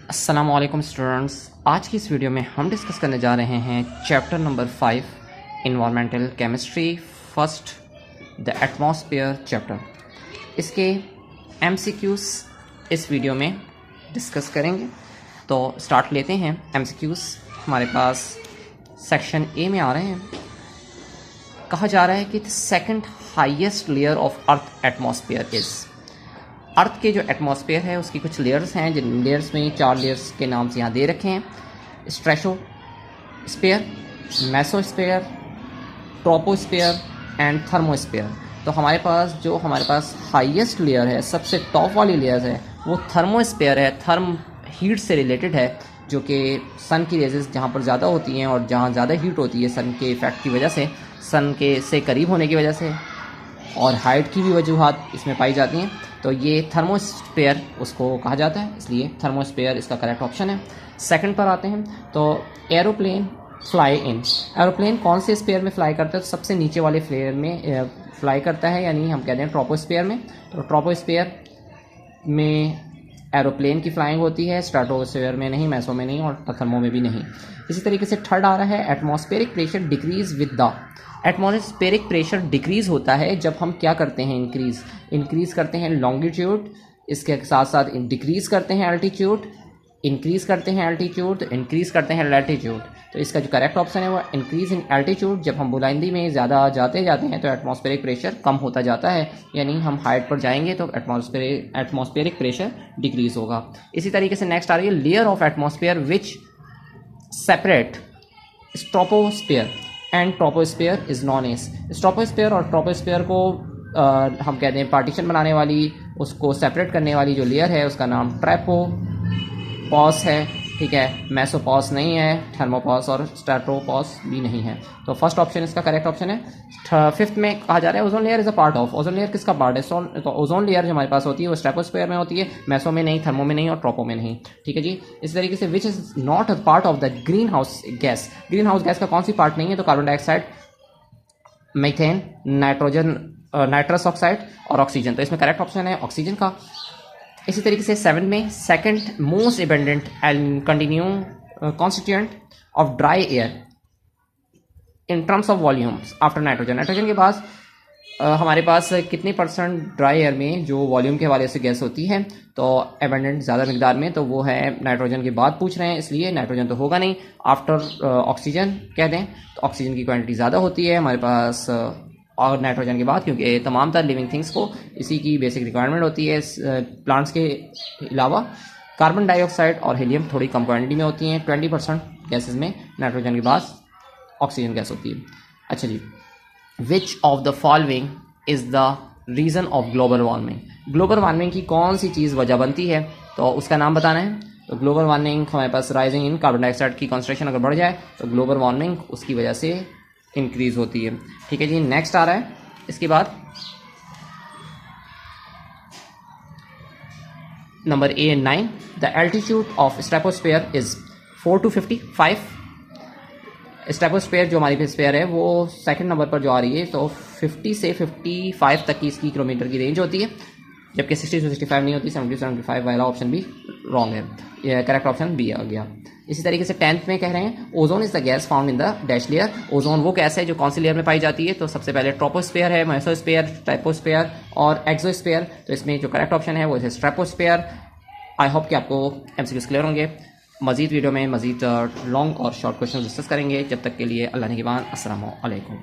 अस्सलाम वालेकुम स्टूडेंट्स। आज की इस वीडियो में हम डिस्कस करने जा रहे हैं chapter number 5 environmental chemistry first the atmosphere chapter. इसके एमसीक्यूज़ इस वीडियो में डिस्कस करेंगे। तो स्टार्ट लेते हैं। एमसीक्यूज़ हमारे पास सेक्शन ए में आ रहे हैं। कहा जा रहा है कि the second highest layer of earth atmosphere is. Earth के जो एटमॉस्फेयर है उसकी कुछ लेयर्स हैं, जिन लेयर्स में 4 लेयर्स के नाम से यहाँ दे रखे हैं। Stratosphere, mesosphere, troposphere and thermosphere. तो हमारे पास हाईएस्ट लेयर है, सबसे टॉप वाली लेयर है, वो थर्मोस्फेयर है। थर्म हीट से रिलेटेड है, जो कि सन की रेजेस जहाँ पर ज़्यादा होती हैं और जहाँ ज़्यादा हीट होती है सन के इफेक्ट की वजह से, सन के से करीब होने की वजह से, और हाइट की भी वजूहात इसमें पाई जाती हैं। तो ये थर्मोस्फेयर उसको कहा जाता है, इसलिए थर्मोस्फेयर इसका करेक्ट ऑप्शन है। सेकंड पर आते हैं। तो एरोप्लेन फ्लाई इन। एरोप्लेन कौन से स्फीयर में फ्लाई करता है? तो सबसे नीचे वाले फ्लेयर में फ्लाई करता है, यानी हम कहते हैं ट्रोपोस्फेयर में। तो ट्रोपोस्फेयर में एरोप्लेन की फ्लाइंग होती है, स्ट्रेटोस्फेयर में नहीं, मेसो में नहीं और थर्मो में भी नहीं। इसी तरीके से थर्ड आ रहा है atmospheric pressure decrease with the. Atmospheric pressure decrease होता है जब हम क्या करते हैं, इंक्रीज करते हैं लॉन्गिट्यूड, इसके साथ साथ डिक्रीज करते हैं एल्टीट्यूड, इंक्रीज करते हैं एल्टीट्यूड, तो इंक्रीज करते हैं लैटीट्यूड। तो इसका जो करेक्ट ऑप्शन है वो इंक्रीज इन एल्टीट्यूड। जब हम बुलंदी में ज़्यादा जाते हैं तो एटमॉस्फेरिक प्रेशर कम होता जाता है, यानी हम हाइट पर जाएंगे तो एटमॉस्फेरिक प्रेशर डिक्रीज होगा। इसी तरीके से नेक्स्ट आ रही है layer of atmosphere which separate stratosphere and troposphere is known as. Stratosphere और ट्रोपोस्फेयर को हम कहते हैं पार्टीशन बनाने वाली, उसको सेपरेट करने वाली जो लेयर है उसका नाम ट्रैपोपॉस है, ठीक है। मेसोपॉस नहीं है, थर्मोपॉस और स्ट्रेटोपॉस भी नहीं है। तो फर्स्ट ऑप्शन इसका करेक्ट ऑप्शन है। फिफ्थ में कहा जा रहा है ozone layer is a part of. Ozone layer किसका पार्ट है? तो ओजोन लेयर जो हमारे पास होती है वो स्ट्रेटोस्फेयर में होती है, मेसो में नहीं, थर्मो में नहीं और ट्रोपो में नहीं, ठीक है जी। इस तरीके से which is not a part of the green house gas. Green house gas का कौन सी पार्ट नहीं है? तो carbon dioxide, methane, nitrogen, nitrous oxide और ऑक्सीजन। तो इसमें करेक्ट ऑप्शन है ऑक्सीजन का। इसी तरीके से 7 में second most abundant and continue constituent of dry air in terms of volumes after nitrogen. Nitrogen के बाद हमारे पास कितनी परसेंट ड्राई एयर में जो वॉल्यूम के हवाले से गैस होती है, तो एबंडेंट ज़्यादा मिकदार में, तो वो है नाइट्रोजन के बाद पूछ रहे हैं, इसलिए नाइट्रोजन तो होगा नहीं। आफ्टर ऑक्सीजन कह दें तो ऑक्सीजन की क्वांटिटी ज़्यादा होती है हमारे पास और नाइट्रोजन के बाद, क्योंकि तमाम तर लिविंग थिंग्स को इसी की बेसिक रिक्वायरमेंट होती है। प्लांट्स के अलावा कार्बन डाइऑक्साइड और हीलियम थोड़ी कम क्वांटिटी में होती हैं। 20% गैसेस में नाइट्रोजन के बाद ऑक्सीजन गैस होती है। अच्छा जी, which of the following is the reason of global warming. Global warming की कौन सी चीज़ वजह बनती है, तो उसका नाम बताना है। तो ग्लोबल वार्मिंग हमारे पास राइजिंग इन कार्बन डाइऑक्साइड की कॉन्सेंट्रेशन अगर बढ़ जाए तो ग्लोबल वार्मिंग उसकी वजह से इंक्रीज होती है, ठीक है जी। नेक्स्ट आ रहा है इसके बाद number 9, the altitude of stratosphere is 4 to 55। Stratosphere जो हमारी स्फेयर है वो सेकंड नंबर पर जो आ रही है, तो 50 से 55 तक की इसकी किलोमीटर की रेंज होती है, जबकि 60 से 65 नहीं होती। 70 से 75 वाला ऑप्शन भी रॉन्ग है, ये करेक्ट ऑप्शन बी आ गया। इसी तरीके से 10th में कह रहे हैं ozone is the gas found in the dash layer. Ozone वो गैस है जो कौन सी लेयर में पाई जाती है? तो सबसे पहले ट्रोपोस्फेयर है, मेसोस्फेयर, ट्राइपोस्फेयर और एक्सोस्फेयर। तो इसमें जो करेक्ट ऑप्शन है वो है ट्राइपोस्फेयर। आई होप कि आपको एमसीक्यूज क्लियर होंगे। मजीद वीडियो में मजीद लॉन्ग और शॉर्ट क्वेश्चन डिस्कस करेंगे। जब तक के लिए अल्लाह निगहबान, अस्सलामु अलैकुम।